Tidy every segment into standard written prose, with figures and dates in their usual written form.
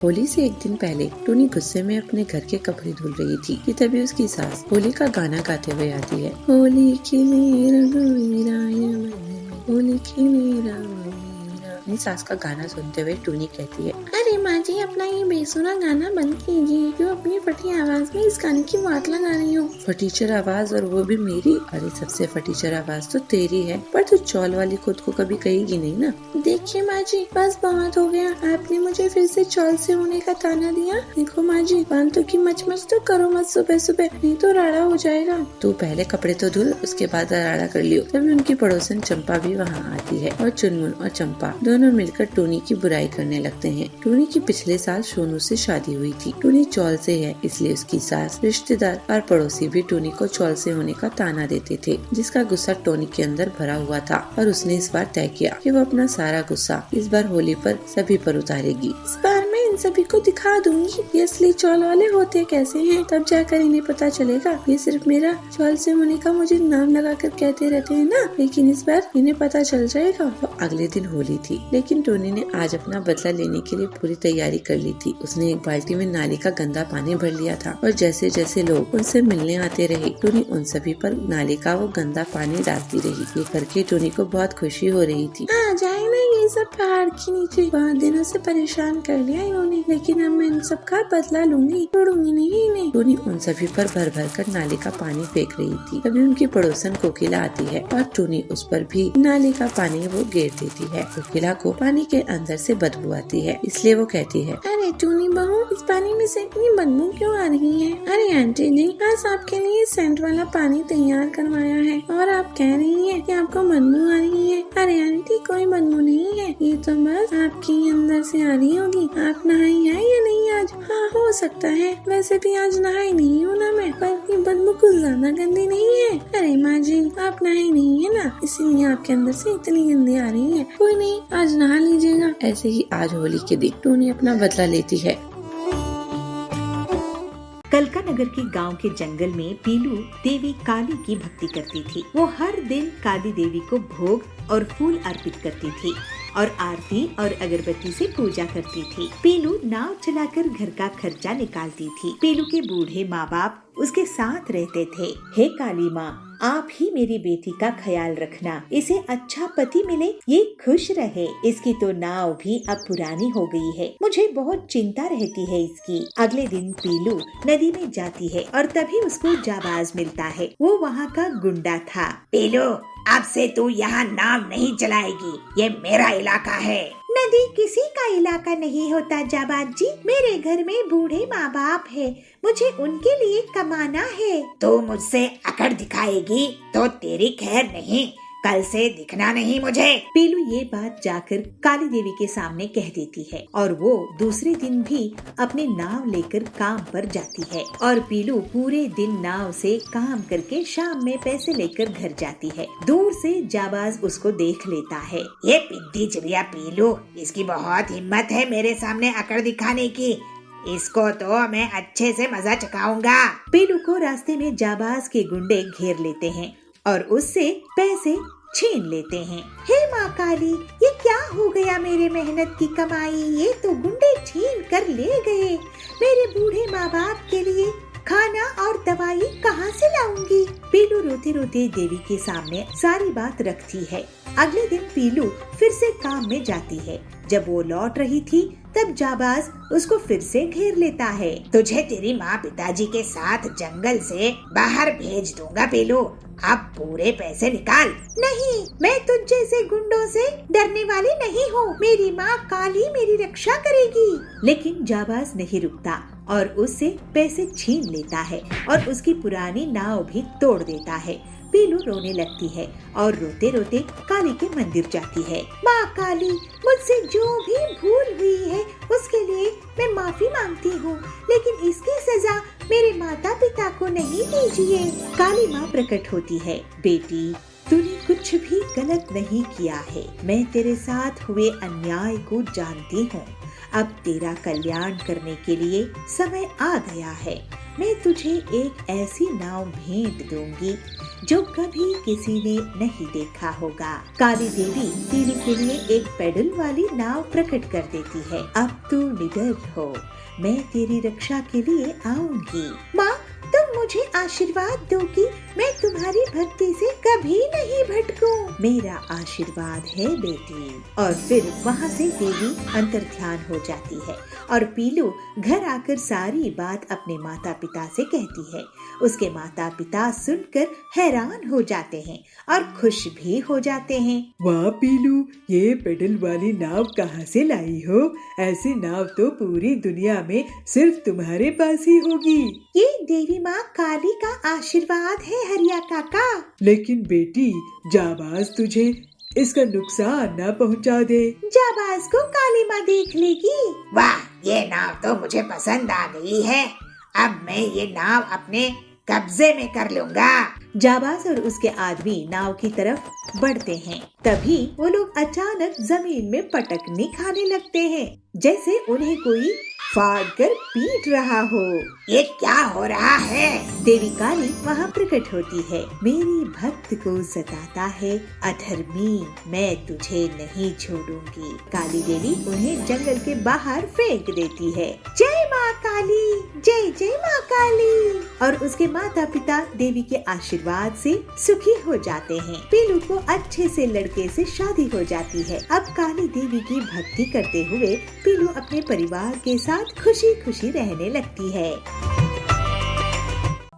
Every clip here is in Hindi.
होली से एक दिन पहले टूनी गुस्से में अपने घर के कपड़े धुल रही थी कि तभी उसकी सास होली का गाना गाते हुए आती है। होली खिले रघुवीराय मन, होली खिले रघुवीरा। अपनी सास का गाना सुनते हुए टूनी कहती है, अरे माँ जी, अपना ये बेसुरा गाना बंद कीजिए। क्यों अपनी फटी आवाज में इस गाने की बात लगा रही हो? फटीचर आवाज, और वो भी मेरी? अरे सबसे फटीचर आवाज तो तेरी है, पर तू चौल वाली खुद को कभी कहेगी नहीं ना। देखिए माँ जी, बस बहुत हो गया। आपने मुझे फिर से चौल से होने का ताना दिया। देखो माँ जी, बांतों की मच तो करो मत सुबह सुबह, नहीं तो राड़ा हो जाएगा। तू पहले कपड़े तो धुल, उसके बाद राड़ा कर लियो। तभी उनकी पड़ोसन चंपा भी वहाँ आती है और चुनमुन और चंपा दोनों मिलकर टूनी की बुराई करने लगते हैं। टूनी की पिछले साल सोनू से शादी हुई थी। टूनी चौल से है, इसलिए उसकी सास, रिश्तेदार और पड़ोसी भी टूनी को चौल से होने का ताना देते थे, जिसका गुस्सा टोनी के अंदर भरा हुआ था। और उसने इस बार तय किया कि वो अपना सारा गुस्सा इस बार होली पर सभी पर उतारेगी। इस बार मैं इन सभी को दिखा दूंगी ये असली चौल वाले होते कैसे हैं, तब जाकर इन्हें पता चलेगा। ये सिर्फ मेरा चौल से होने का मुझे नाम लगाकर कहते रहते हैं ना, लेकिन इस बार इन्हें पता चल जाएगा। तो अगले दिन होली थी, लेकिन टोनी ने आज अपना बदला लेने के लिए पूरी तैयारी कर ली थी। उसने एक बाल्टी में नाली का गंदा पानी भर लिया था और जैसे जैसे लोग उनसे मिलने आते रहे, टोनी उन सभी पर नाली का वो गंदा पानी डालती रही। ये करके टोनी को बहुत खुशी हो रही थी। आ जाए ना ये सब पहाड़ के नीचे, बहुत दिनों से परेशान कर लिया इन्होंने, लेकिन अब मैं इन सब का बदला लूंगी, छोड़ूंगी नहीं इन्हें। टोनी उन सभी पर भर भर कर नाली का पानी फेंक रही थी। तभी उनकी पड़ोसन कोकिला आती है और टोनी उस पर भी नाली का पानी वो गेर देती है। कोकिला को पानी के अंदर से बदबू आती है, इसलिए वो कहती है, अरे टोनी बहू, इस पानी में से इतनी बदबू क्यों आ रही है? अरे आंटी जी, आज आपके लिए सेंट वाला पानी तैयार करवाया है और आप कह रही है कि आपको बदबू आ रही है। अरे आंटी, कोई बदबू नहीं है, ये तो बस आपके अंदर से आ रही होगी। आप नहाई है या नहीं आज? हाँ, हो सकता है, वैसे भी आज नहाई नहीं हूँ ना मैं, पर ये बदबू कुछ ज्यादा गंदी नहीं है। अरे माँ जी, आप नहाई नहीं है ना, इसीलिए आपके अंदर से इतनी गंदी आ रही है। कोई नहीं, आज नहा लीजिएगा। ऐसे ही आज होली के दिन टोनी अपना बदला लेती है। कलका नगर के गांव के जंगल में पीलू देवी काली की भक्ति करती थी। वो हर दिन काली देवी को भोग और फूल अर्पित करती थी और आरती और अगरबत्ती से पूजा करती थी। पीलू नाव चलाकर घर का खर्चा निकालती थी। पीलू के बूढ़े माँ बाप उसके साथ रहते थे। हे काली माँ, आप ही मेरी बेटी का ख्याल रखना, इसे अच्छा पति मिले, ये खुश रहे। इसकी तो नाव भी अब पुरानी हो गई है, मुझे बहुत चिंता रहती है इसकी। अगले दिन पीलू नदी में जाती है और तभी उसको जाबाज मिलता है। वो वहाँ का गुंडा था। पीलू, अब से तू यहाँ नाव नहीं चलाएगी, ये मेरा इलाका है। नदी किसी का इलाका नहीं होता जाबाज जी, मेरे घर में बूढ़े माँ बाप है, मुझे उनके लिए कमाना है। तू मुझसे अकड़ दिखाएगी तो तेरी खैर नहीं, कल से दिखना नहीं मुझे। पीलू ये बात जाकर काली देवी के सामने कह देती है और वो दूसरे दिन भी अपने नाव लेकर काम पर जाती है। और पीलू पूरे दिन नाव से काम करके शाम में पैसे लेकर घर जाती है। दूर से जाबाज उसको देख लेता है। ये पिद्दी चिड़िया पीलू, इसकी बहुत हिम्मत है मेरे सामने अकड़ दिखाने की। इसको तो मैं अच्छे से मजा चखाऊंगा। पीलू को रास्ते में जाबाज के गुंडे घेर लेते हैं और उससे पैसे छीन लेते हैं। हे माँ काली, ये क्या हो गया? मेरे मेहनत की कमाई ये तो गुंडे छीन कर ले गए। मेरे बूढ़े माँ बाप के लिए खाना और दवाई कहाँ से लाऊंगी? पीलू रोते रोते देवी के सामने सारी बात रखती है। अगले दिन पीलू फिर से काम में जाती है। जब वो लौट रही थी तब जाबाज उसको फिर से घेर लेता है। तुझे तेरी माँ पिताजी के साथ जंगल से बाहर भेज दूंगा पीलू, अब पूरे पैसे निकाल। नहीं, मैं तुझ जैसे गुंडों से डरने वाली नहीं हूँ। मेरी माँ काली मेरी रक्षा करेगी। लेकिन जाबाज नहीं रुकता और उससे पैसे छीन लेता है और उसकी पुरानी नाव भी तोड़ देता है। पीलू रोने लगती है और रोते रोते काली के मंदिर जाती है। माँ काली, मुझसे जो भी भूल हुई है उसके लिए मैं माफी मांगती हूँ, लेकिन इसकी सजा मेरे माता पिता को नहीं दीजिए। काली माँ प्रकट होती है। बेटी, तूने कुछ भी गलत नहीं किया है, मैं तेरे साथ हुए अन्याय को जानती हूँ। अब तेरा कल्याण करने के लिए समय आ गया है। मैं तुझे एक ऐसी नाव भेंट दूंगी जो कभी किसी ने नहीं देखा होगा। काली देवी पीलू के लिए एक पेडल वाली नाव प्रकट कर देती है। अब तू निडर हो, मैं तेरी रक्षा के लिए आऊंगी। माँ, तुम मुझे आशीर्वाद दो कि मैं तुम्हारी भक्ति से कभी नहीं भटकूं। मेरा आशीर्वाद है बेटी। और फिर वहाँ से देवी अंतर्ध्यान हो जाती है और पीलू घर आकर सारी बात अपने माता पिता से कहती है। उसके माता पिता सुनकर हैरान हो जाते हैं और खुश भी हो जाते हैं। वाह पीलू, ये पेडल वाली नाव कहाँ से लाई हो? ऐसी नाव तो पूरी दुनिया में सिर्फ तुम्हारे पास ही होगी। ये देवी माँ काली का आशीर्वाद है हरिया काका। लेकिन बेटी, जाबाज तुझे इसका नुकसान न पहुँचा दे। जाबाज को काली माँ देख लेगी। वाह, ये नाव तो मुझे पसंद आ गई है। अब मैं ये नाव अपने कब्जे में कर लूँगा। जाबाज और उसके आदमी नाव की तरफ बढ़ते हैं। तभी वो लोग अचानक जमीन में पटकनी खाने लगते हैं, जैसे उन्हें कोई फाड़ कर पीट रहा हो। ये क्या हो रहा है? देवी काली वहाँ प्रकट होती है। मेरी भक्त को सताता है अधर्मी, मैं तुझे नहीं छोड़ूंगी। काली देवी उन्हें जंगल के बाहर फेंक देती है। जय माँ काली, जय जय माँ काली। और उसके माता पिता देवी के आशीर्वाद से सुखी हो जाते हैं। पीलू को अच्छे से लड़के से शादी हो जाती है। अब काली देवी की भक्ति करते हुए पीलू अपने परिवार के साथ खुशी खुशी रहने लगती है।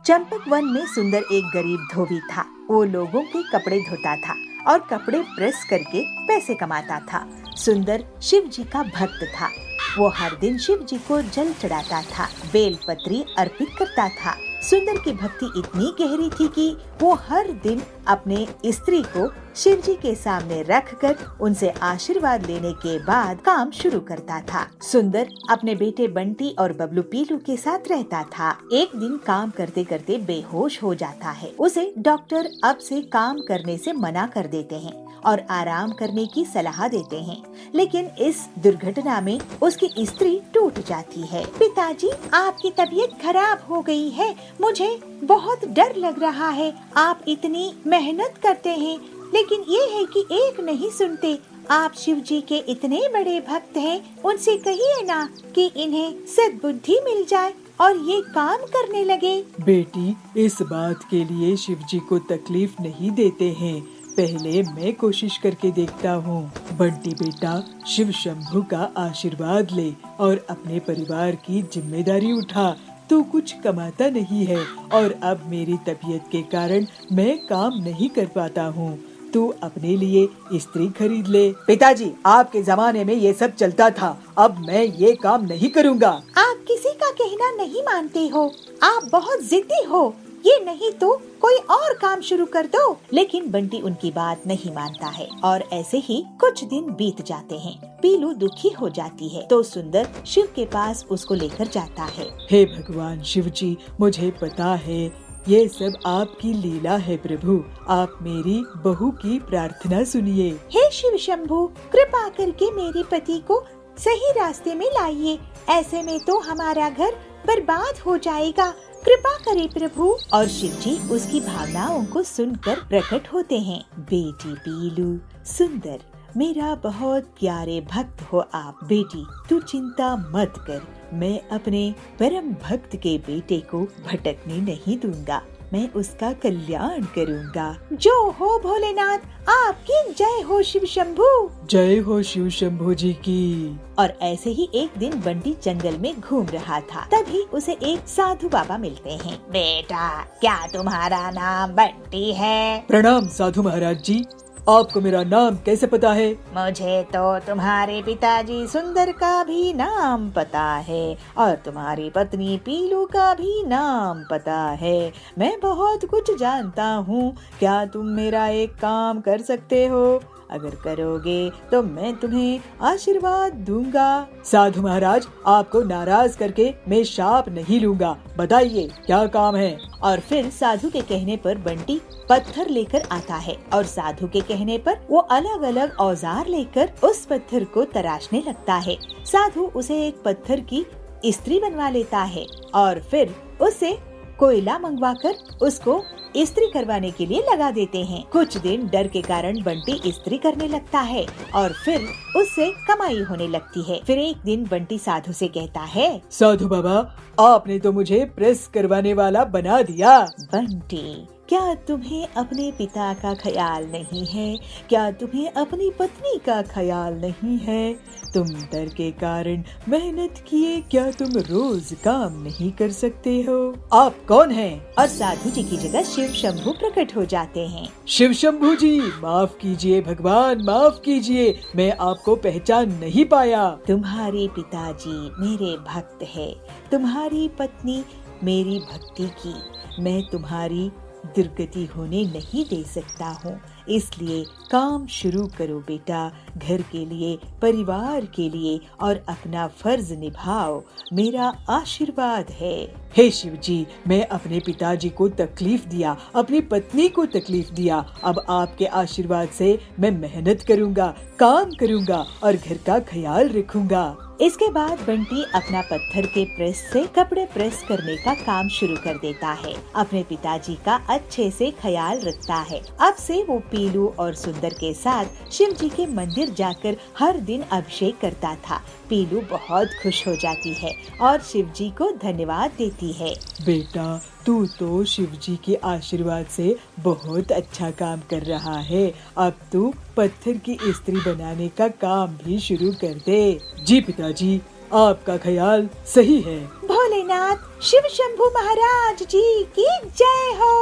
चंपक वन में सुंदर एक गरीब धोबी था। वो लोगों के कपड़े धोता था और कपड़े प्रेस करके पैसे कमाता था। सुंदर शिव जी का भक्त था। वो हर दिन शिव जी को जल चढ़ाता था, बेलपत्री अर्पित करता था। सुंदर की भक्ति इतनी गहरी थी कि वो हर दिन अपने स्त्री को शिव जी के सामने रखकर उनसे आशीर्वाद लेने के बाद काम शुरू करता था। सुंदर अपने बेटे बंटी और बबलू पीलू के साथ रहता था। एक दिन काम करते करते बेहोश हो जाता है। उसे डॉक्टर अब से काम करने से मना कर देते हैं और आराम करने की सलाह देते हैं। लेकिन इस दुर्घटना में उसकी स्त्री टूट जाती है। पिताजी, आपकी तबीयत खराब हो गई है, मुझे बहुत डर लग रहा है। आप इतनी मेहनत करते हैं, लेकिन ये है कि एक नहीं सुनते। आप शिव जी के इतने बड़े भक्त हैं, उनसे कहिए ना कि इन्हें सद्बुद्धि मिल जाए और ये काम करने लगे। बेटी, इस बात के लिए शिव जी को तकलीफ नहीं देते हैं। पहले मैं कोशिश करके देखता हूँ। बंटी बेटा, शिव शंभू का आशीर्वाद ले और अपने परिवार की जिम्मेदारी उठा। तू कुछ कमाता नहीं है और अब मेरी तबीयत के कारण मैं काम नहीं कर पाता हूँ। तू अपने लिए स्त्री खरीद ले। पिताजी, आपके जमाने में ये सब चलता था, अब मैं ये काम नहीं करूँगा। आप किसी का कहना नहीं मानते हो, आप बहुत जिद्दी हो। ये नहीं तो कोई और काम शुरू कर दो। लेकिन बंटी उनकी बात नहीं मानता है और ऐसे ही कुछ दिन बीत जाते हैं। पीलू दुखी हो जाती है तो सुंदर शिव के पास उसको लेकर जाता है। हे भगवान शिव जी, मुझे पता है ये सब आपकी लीला है प्रभु। आप मेरी बहू की प्रार्थना सुनिए। हे शिव शंभू, कृपा करके मेरे पति को सही रास्ते में लाइए। ऐसे में तो हमारा घर बर्बाद हो जाएगा। कृपा करे प्रभु। और शिव जी उसकी भावनाओं को सुनकर प्रकट होते हैं। बेटी पीलू, सुंदर, मेरा बहुत प्यारे भक्त हो आप। बेटी, तू चिंता मत कर, मैं अपने परम भक्त के बेटे को भटकने नहीं दूंगा। मैं उसका कल्याण करूंगा। जो हो भोलेनाथ, आपकी जय हो शिव शंभू। जय हो शिव शंभू जी की। और ऐसे ही एक दिन बंटी जंगल में घूम रहा था। तभी उसे एक साधु बाबा मिलते हैं। बेटा, क्या तुम्हारा नाम बंटी है? प्रणाम साधु महाराज जी, आपको मेरा नाम कैसे पता है? मुझे तो तुम्हारे पिताजी सुंदर का भी नाम पता है और तुम्हारी पत्नी पीलू का भी नाम पता है। मैं बहुत कुछ जानता हूँ। क्या तुम मेरा एक काम कर सकते हो? अगर करोगे तो मैं तुम्हें आशीर्वाद दूंगा। साधु महाराज, आपको नाराज करके मैं शाप नहीं लूंगा। बताइए क्या काम है? और फिर साधु के कहने पर बंटी पत्थर लेकर आता है और साधु के कहने पर वो अलग अलग औजार लेकर उस पत्थर को तराशने लगता है। साधु उसे एक पत्थर की स्त्री बनवा लेता है और फिर उसे कोयला मंगवाकर उसको इस्त्री करवाने के लिए लगा देते हैं। कुछ दिन डर के कारण बंटी इस्त्री करने लगता है और फिर उससे कमाई होने लगती है। फिर एक दिन बंटी साधु से कहता है, साधु बाबा, आपने तो मुझे प्रेस करवाने वाला बना दिया। बंटी, क्या तुम्हें अपने पिता का ख्याल नहीं है? क्या तुम्हें अपनी पत्नी का ख्याल नहीं है? तुम डर के कारण मेहनत किए क्या तुम रोज काम नहीं कर सकते हो? आप कौन हैं? और साधु जी की जगह शिव शंभू प्रकट हो जाते हैं। शिव शंभू जी, माफ कीजिए भगवान, माफ कीजिए, मैं आपको पहचान नहीं पाया। तुम्हारे पिताजी मेरे भक्त है, तुम्हारी पत्नी मेरी भक्ति की। मैं तुम्हारी दुर्गति होने नहीं दे सकता हूँ, इसलिए काम शुरू करो बेटा। घर के लिए, परिवार के लिए, और अपना फर्ज निभाओ, मेरा आशीर्वाद है। हे शिव जी, मैं अपने पिताजी को तकलीफ दिया, अपनी पत्नी को तकलीफ दिया। अब आपके आशीर्वाद से मैं मेहनत करूँगा, काम करूँगा और घर का ख्याल रखूँगा। इसके बाद बंटी अपना पत्थर के प्रेस से कपड़े प्रेस करने का काम शुरू कर देता है। अपने पिताजी का अच्छे से ख्याल रखता है। अब से वो पीलू और सुंदर के साथ शिव जी के मंदिर जाकर हर दिन अभिषेक करता था। पीलू बहुत खुश हो जाती है और शिव जी को धन्यवाद देती है। बेटा, तू तो शिव जी के आशीर्वाद से बहुत अच्छा काम कर रहा है। अब तू पत्थर की इस्त्री बनाने का काम भी शुरू कर दे। जी पिताजी, आपका ख्याल सही है। भोलेनाथ शिव शंभू महाराज जी की जय हो।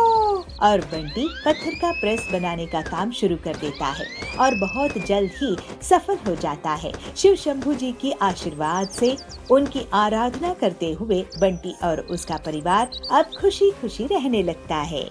और बंटी पत्थर का प्रेस बनाने का काम शुरू कर देता है और बहुत जल्द ही सफल हो जाता है। शिव शंभू जी की आशीर्वाद से उनकी आराधना करते हुए बंटी और उसका परिवार अब खुशी खुशी रहने लगता है।